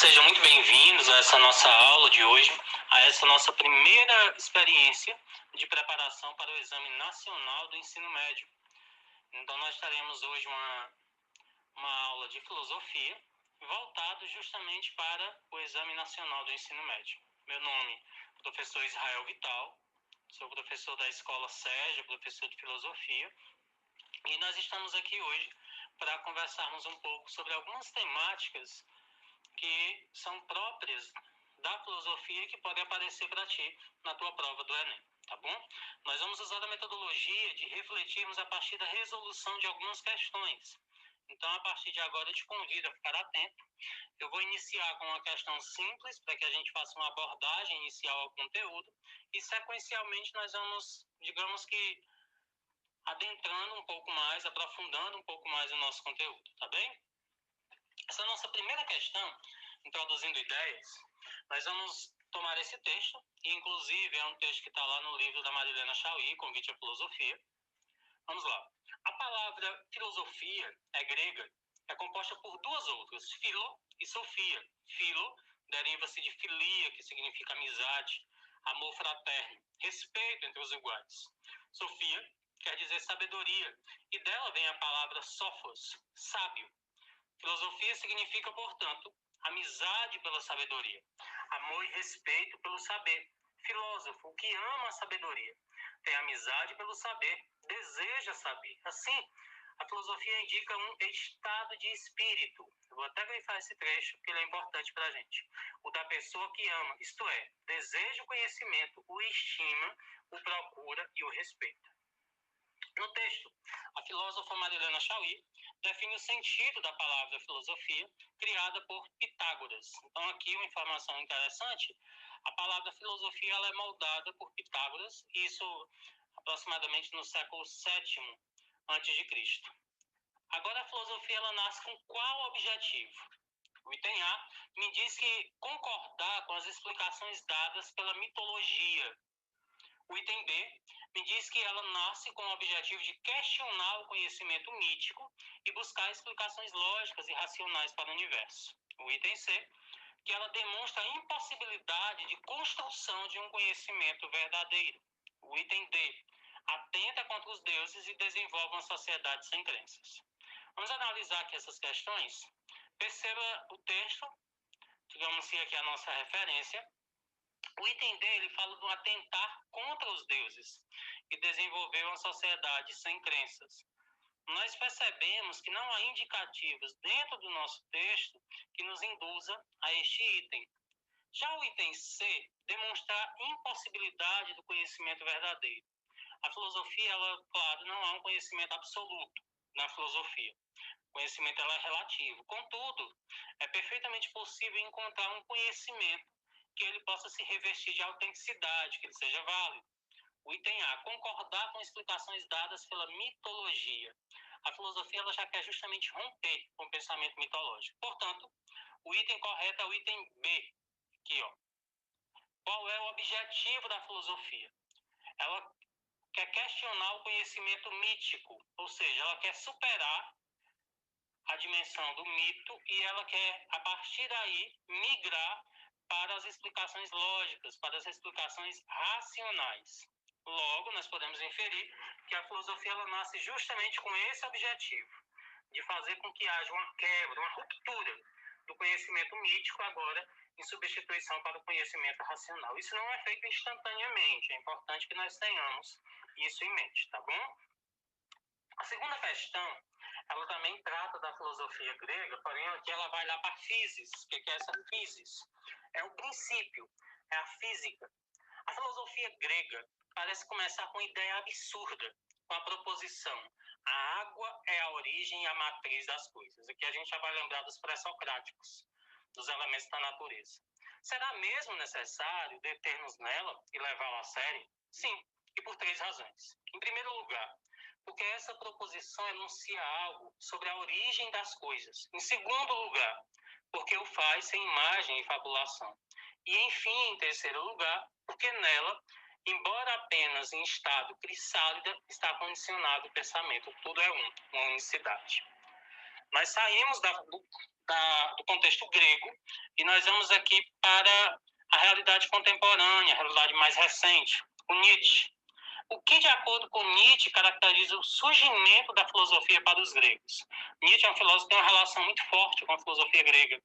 Sejam muito bem-vindos a essa nossa aula de hoje, a essa nossa primeira experiência de preparação para o Exame Nacional do Ensino Médio. Então, nós teremos hoje uma aula de filosofia voltado justamente para o Exame Nacional do Ensino Médio. Meu nome é professor Israel Vital, sou professor da Escola Sérgio, professor de filosofia, e nós estamos aqui hoje para conversarmos um pouco sobre algumas temáticas que são próprias da filosofia e que podem aparecer para ti na tua prova do Enem, tá bom? Nós vamos usar a metodologia de refletirmos a partir da resolução de algumas questões. Então, a partir de agora, eu te convido a ficar atento. Eu vou iniciar com uma questão simples, para que a gente faça uma abordagem inicial ao conteúdo, e sequencialmente nós vamos, digamos que, adentrando um pouco mais, aprofundando um pouco mais o nosso conteúdo, tá bem? Essa nossa primeira questão, introduzindo ideias, nós vamos tomar esse texto, e inclusive é um texto que está lá no livro da Marilena Chauí, Convite à Filosofia. Vamos lá. A palavra filosofia é grega, é composta por duas outras, philo e sofia. Philo deriva-se de filia, que significa amizade, amor fraterno, respeito entre os iguais. Sofia quer dizer sabedoria, e dela vem a palavra sophos, sábio. Filosofia significa, portanto, amizade pela sabedoria, amor e respeito pelo saber. Filósofo, o que ama a sabedoria, tem amizade pelo saber, deseja saber. Assim, a filosofia indica um estado de espírito. Eu vou até grifar esse trecho, porque ele é importante para a gente. O da pessoa que ama, isto é, deseja o conhecimento, o estima, o procura e o respeita. No texto, a filósofa Marilena Chauí define o sentido da palavra filosofia, criada por Pitágoras. Então, aqui uma informação interessante: a palavra filosofia ela é moldada por Pitágoras, isso aproximadamente no século VII a.C. Agora, a filosofia ela nasce com qual objetivo? O item A me diz que concordar com as explicações dadas pela mitologia. O item B me diz que ela nasce com o objetivo de questionar o conhecimento mítico e buscar explicações lógicas e racionais para o universo. O item C, que ela demonstra a impossibilidade de construção de um conhecimento verdadeiro. O item D, atenta contra os deuses e desenvolve uma sociedade sem crenças. Vamos analisar aqui essas questões. Perceba o texto, digamos que aqui é a nossa referência. O item dele fala de um atentar contra os deuses e desenvolver uma sociedade sem crenças. Nós percebemos que não há indicativos dentro do nosso texto que nos induza a este item. Já o item C demonstra a impossibilidade do conhecimento verdadeiro. A filosofia, ela, claro, não há um conhecimento absoluto na filosofia. O conhecimento ela é relativo. Contudo, é perfeitamente possível encontrar um conhecimento que ele possa se revestir de autenticidade, que ele seja válido. O item A, concordar com explicações dadas pela mitologia. A filosofia ela já quer justamente romper com o pensamento mitológico. Portanto, o item correto é o item B, aqui, ó. Qual é o objetivo da filosofia? Ela quer questionar o conhecimento mítico, ou seja, ela quer superar a dimensão do mito e ela quer, a partir daí, migrar para as explicações lógicas, para as explicações racionais. Logo, nós podemos inferir que a filosofia ela nasce justamente com esse objetivo, de fazer com que haja uma quebra, uma ruptura do conhecimento mítico agora em substituição para o conhecimento racional. Isso não é feito instantaneamente, é importante que nós tenhamos isso em mente, tá bom? A segunda questão, ela também trata da filosofia grega, porém aqui ela vai lá para a physis. O que é essa physis? É o princípio, é a física. A filosofia grega parece começar com uma ideia absurda, com a proposição: a água é a origem e a matriz das coisas. Aqui a gente já vai lembrar dos pré-socráticos, dos elementos da natureza. Será mesmo necessário deter-nos nela e levá-la a sério? Sim, e por três razões. Em primeiro lugar, porque essa proposição enuncia algo sobre a origem das coisas. Em segundo lugar, porque o faz sem imagem e fabulação. E, enfim, em terceiro lugar, porque nela, embora apenas em estado crisálida, está condicionado o pensamento. Tudo é uma unicidade. Nós saímos do contexto grego e nós vamos aqui para a realidade contemporânea, a realidade mais recente, o Nietzsche. O que, de acordo com Nietzsche, caracteriza o surgimento da filosofia para os gregos? Nietzsche é um filósofo que tem uma relação muito forte com a filosofia grega.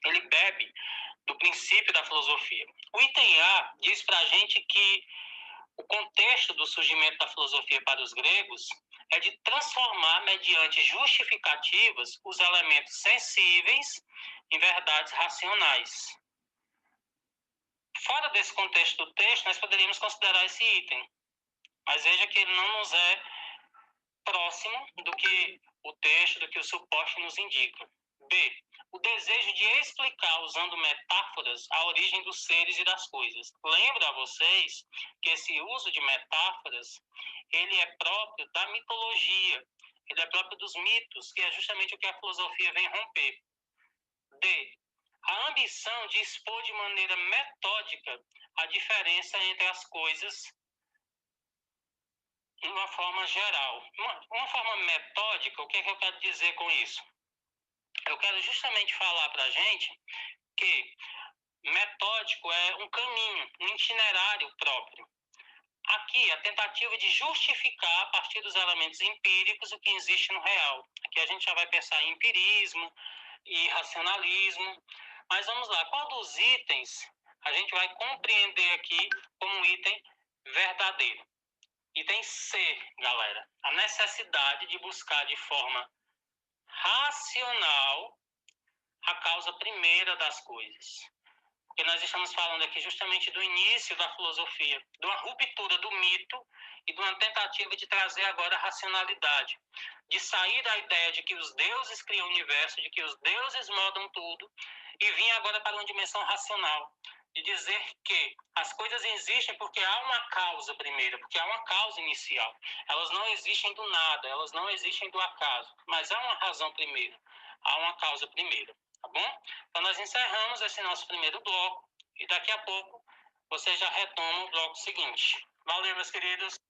Ele bebe do princípio da filosofia. O item A diz para a gente que o contexto do surgimento da filosofia para os gregos é de transformar, mediante justificativas, os elementos sensíveis em verdades racionais. Fora desse contexto do texto, nós poderíamos considerar esse item, mas veja que ele não nos é próximo do que o texto, do que o suposto nos indica. B. O desejo de explicar, usando metáforas, a origem dos seres e das coisas. Lembro a vocês que esse uso de metáforas, ele é próprio da mitologia, ele é próprio dos mitos, que é justamente o que a filosofia vem romper. D. A ambição de expor de maneira metódica a diferença entre as coisas de uma forma geral. Uma forma metódica, o que é que eu quero dizer com isso? Eu quero justamente falar para a gente que metódico é um caminho, um itinerário próprio. Aqui, a tentativa de justificar, a partir dos elementos empíricos, o que existe no real. Aqui a gente já vai pensar em empirismo e racionalismo. Mas vamos lá, qual dos itens a gente vai compreender aqui como item verdadeiro? Item C, galera, a necessidade de buscar de forma racional a causa primeira das coisas. Porque nós estamos falando aqui justamente do início da filosofia, de uma ruptura do mito e de uma tentativa de trazer agora a racionalidade, de sair da ideia de que os deuses criam o universo, de que os deuses modam tudo, e vir agora para uma dimensão racional, de dizer que as coisas existem porque há uma causa primeira, porque há uma causa inicial. Elas não existem do nada, elas não existem do acaso, mas há uma razão primeira, há uma causa primeira, tá bom? Então nós encerramos esse nosso primeiro bloco e daqui a pouco vocês já retomam o bloco seguinte. Valeu, meus queridos!